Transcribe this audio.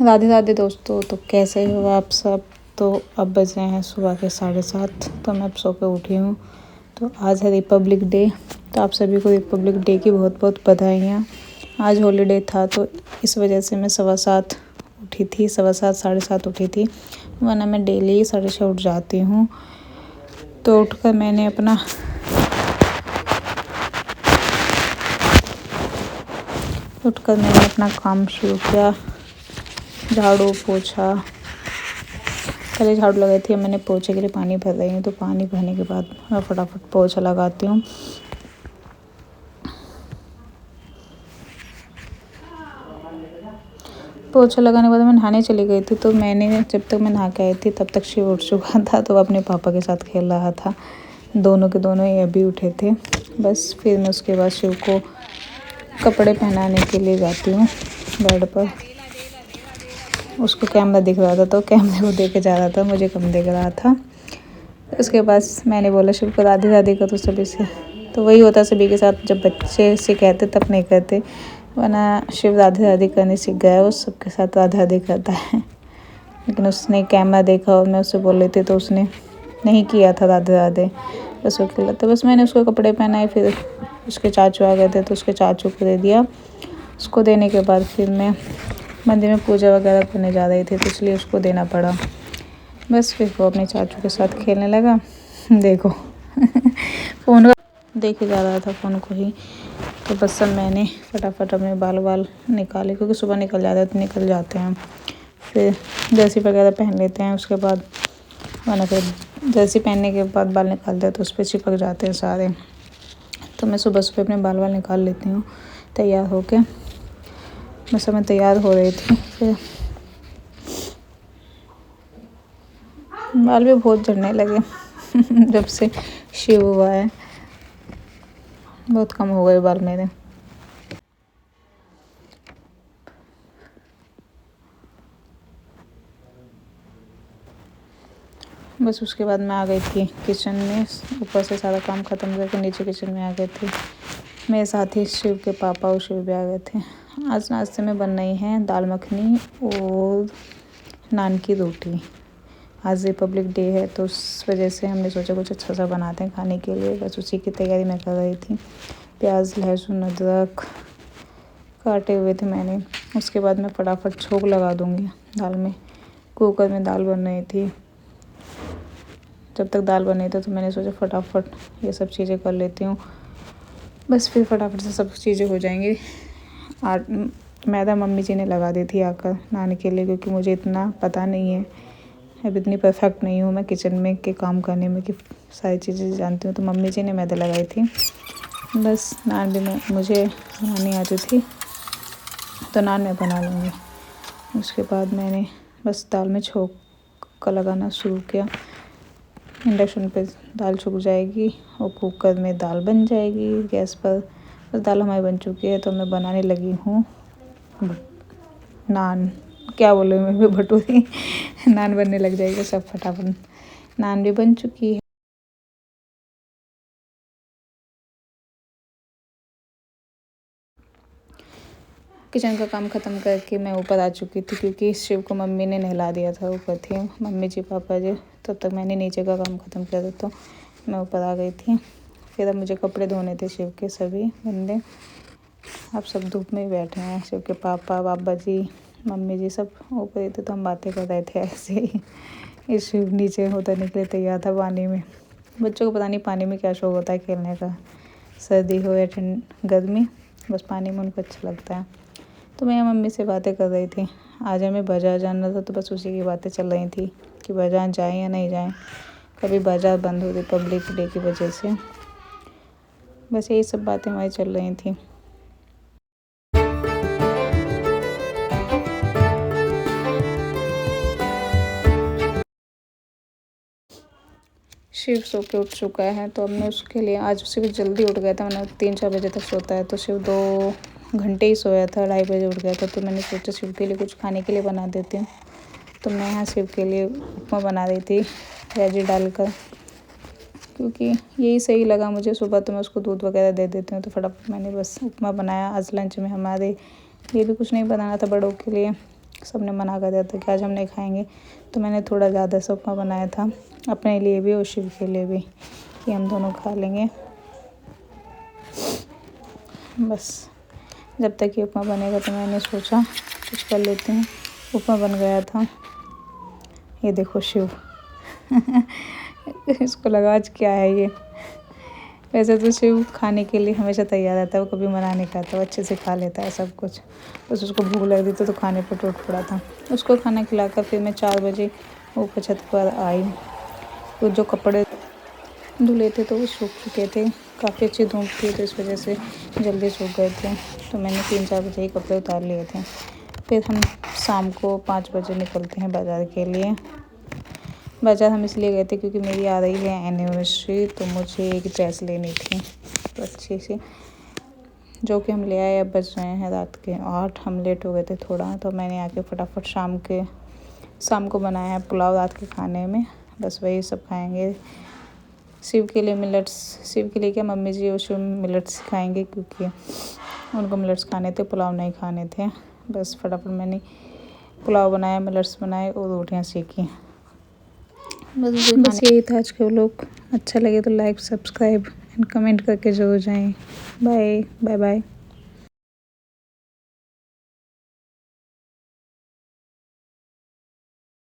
राधे राधे दोस्तों। तो कैसे हो आप सब। तो अब बज रहे हैं सुबह के 7:30। तो मैं अब सो के उठी हूँ। तो आज है रिपब्लिक डे। तो आप सभी को रिपब्लिक डे की बहुत बहुत बधाइयाँ। आज हॉलीडे था तो इस वजह से मैं 7:15 उठी थी, 7:15 7:30 उठी थी, वरना मैं डेली 6:30 उठ जाती हूँ। तो उठकर मैंने अपना काम शुरू किया। झाड़ू पोछा, पहले झाड़ू लगाई थी, अब मैंने पोछे के लिए पानी भर रही हूँ। तो पानी भरने के बाद मैं फटाफट पोछा लगाती हूँ। पोछा लगाने के बाद मैं नहाने चली गई थी। तो जब तक मैं नहा के आई थी तब तक शिव उठ चुका था। तो अपने पापा के साथ खेल रहा था। दोनों के दोनों ये अभी उठे थे। बस फिर मैं उसके बाद शिव को कपड़े पहनाने के लिए जाती हूँ बेड पर। उसको कैमरा दिख रहा था तो कैमरे को देखे जा रहा था, मुझे कम दिख रहा था। उसके बाद मैंने बोला शिव को राधे राधे कर तो सभी से। तो वही होता सभी के साथ, जब बच्चे से कहते तब नहीं करते, वरना शिव राधे राधे करने सीख गया। वो सबके साथ राधे राधे करता है। लेकिन उसने कैमरा देखा और मैं उससे बोल रही थी तो उसने नहीं किया था राधे राधे। बस वो खेला। तो बस मैंने उसको कपड़े पहनाए। फिर उसके चाचू आ गए थे तो उसके चाचू को दे दिया। उसको देने के बाद फिर मैं मंदिर में पूजा वगैरह करने जा रही थी तो इसलिए उसको देना पड़ा। बस फिर वो अपने चाचू के साथ खेलने लगा। देखो फ़ोन का देखे जा रहा था, फ़ोन को ही। तो बस सब मैंने फटाफट अपने बाल निकाले, क्योंकि सुबह निकल जाते हैं। फिर जर्सी वगैरह पहन लेते हैं। उसके बाद वरना फिर जर्सी पहनने के बाद बाल निकालते हैं तो उस पर चिपक जाते हैं सारे। तो मैं सुबह सुबह अपने बाल निकाल लेती हूँ तैयार होके। बस मैं तैयार हो रही थी, फिर बाल भी बहुत झड़ने लगे जब से शिव हुआ है। बहुत कम हो गए बाल मेरे। बस उसके बाद मैं आ गई थी किचन में। ऊपर से सारा काम ख़त्म करके नीचे किचन में आ गई थी। मेरे साथ ही शिव के पापा और शिव भी आ गए थे। आज नाश्ते में बन रही हैं दाल मखनी और नान की रोटी। आज रिपब्लिक डे है तो उस वजह से हमने सोचा कुछ अच्छा सा बनाते हैं खाने के लिए। बस उसी की तैयारी मैं कर रही थी। प्याज, लहसुन, अदरक काटे हुए थे मैंने। उसके बाद मैं फटाफट छोंक लगा दूँगी दाल में। कुकर में दाल बन रही थी। जब तक दाल बन रही थी तो मैंने सोचा फटाफट ये सब चीज़ें कर लेती हूँ। बस फिर फटाफट से सब चीज़ें हो जाएंगी। मैदा मम्मी जी ने लगा दी थी आकर नान के लिए, क्योंकि मुझे इतना पता नहीं है। अब इतनी परफेक्ट नहीं हूँ मैं किचन में के काम करने में कि सारी चीज़ें जानती हूँ। तो मम्मी जी ने मैदा लगाई थी। बस नान भी मुझे बनानी आती थी तो नान मैं बना लूँगी। उसके बाद मैंने बस दाल में छोंक लगाना शुरू किया। इंडक्शन पे दाल छुक जाएगी और कुकर में दाल बन जाएगी गैस पर। बस दाल हमारी बन चुकी है तो मैं बनाने लगी हूँ नान। क्या बोलूँ मैं भी, भटूरे नान बनने लग जाएगी सब फटाफट। नान भी बन चुकी है। किचन का काम ख़त्म करके मैं ऊपर आ चुकी थी, क्योंकि शिव को मम्मी ने नहला दिया था। ऊपर थी मम्मी जी पापा जी, तब तक मैंने नीचे का काम ख़त्म किया था तो मैं ऊपर आ गई थी। फिर अब मुझे कपड़े धोने थे शिव के सभी गंदे। अब सब धूप में ही बैठे हैं। शिव के पापा, बाबा जी, मम्मी जी सब ऊपर ही थे तो हम बातें कर रहे थे ऐसे ही। ये शिव नीचे उतरने के लिए तैयार था पानी में। बच्चों को पता नहीं पानी में क्या शौक होता है खेलने का, सर्दी हो या गर्मी, बस पानी में उनको अच्छा लगता है। तो मैं मम्मी से बातें कर रही थी। आज हमें बाज़ार जाना था तो बस उसी की बातें चल रही थी कि बाज़ार जाएँ या नहीं जाएँ। कभी बाज़ार बंद हो रिपब्लिक डे की वजह से। बस यही सब बातें हमारी चल रही थी। शिव सो के उठ चुका है तो अब मैं उसके लिए, आज शिव जल्दी उठ गया था, मैंने 3-4 बजे तक सोता है तो शिव 2 घंटे ही सोया था, 2:30 बजे उठ गया था। तो मैंने सोचा शिव के लिए कुछ खाने के लिए बना देती हूँ। तो मैं यहाँ शिव के लिए उपमा बना रही थी वेजी डालकर, क्योंकि यही सही लगा मुझे। सुबह तो मैं उसको दूध वगैरह दे देती हूँ तो फटाफट मैंने बस उपमा बनाया। आज लंच में हमारे लिए भी कुछ नहीं बनाना था बड़ों के लिए, सबने मना कर दिया था कि आज हम नहीं खाएंगे, तो मैंने थोड़ा ज़्यादा सा उपमा बनाया था अपने लिए भी और शिव के लिए भी, कि हम दोनों खा लेंगे। बस जब तक ये उपमा बनेगा तो मैंने सोचा कुछ कर लेती हूँ। उपमा बन गया था, ये देखो शिव इसको लगा आज क्या है ये। वैसे तो शिव खाने के लिए हमेशा तैयार रहता है, वो कभी मना नहीं करता, वो अच्छे से खा लेता है सब कुछ। बस उसको भूख लग रही थी तो खाने पर टूट पड़ा था। उसको खाना खिलाकर फिर मैं 4 बजे ऊपर छत पर आई। वो जो कपड़े धुले थे तो वो सूख चुके थे, काफ़ी अच्छी धूप थी तो इस वजह से जल्दी सूख गए थे, तो मैंने 3-4 बजे ही कपड़े उतार लिए थे। फिर हम शाम को 5 बजे निकलते हैं बाज़ार के लिए। बाज़ार हम इसलिए गए थे क्योंकि मेरी आ रही है एनिवर्सरी, तो मुझे एक ड्रेस लेनी थी तो अच्छी सी, जो कि हम ले आए। अब बज रहे हैं रात के 8, हम लेट हो गए थे थोड़ा, तो मैंने आके फटाफट शाम को बनाया है पुलाव रात के खाने में। बस वही सब खाएंगे। शिव के लिए मिलेट्स, शिव के लिए क्या, मम्मी जी और शिव मिलेट्स खाएंगे क्योंकि उनको मिलेट्स खाने थे, पुलाव नहीं खाने थे। बस फटाफट मैंने पुलाव बनाया, मिलेट्स बनाए और रोटियाँ सेकी। बस यही था आज का व्लॉग। अच्छा लगे तो लाइक, सब्सक्राइब एंड कमेंट करके जरूर जाएं। Bye bye bye.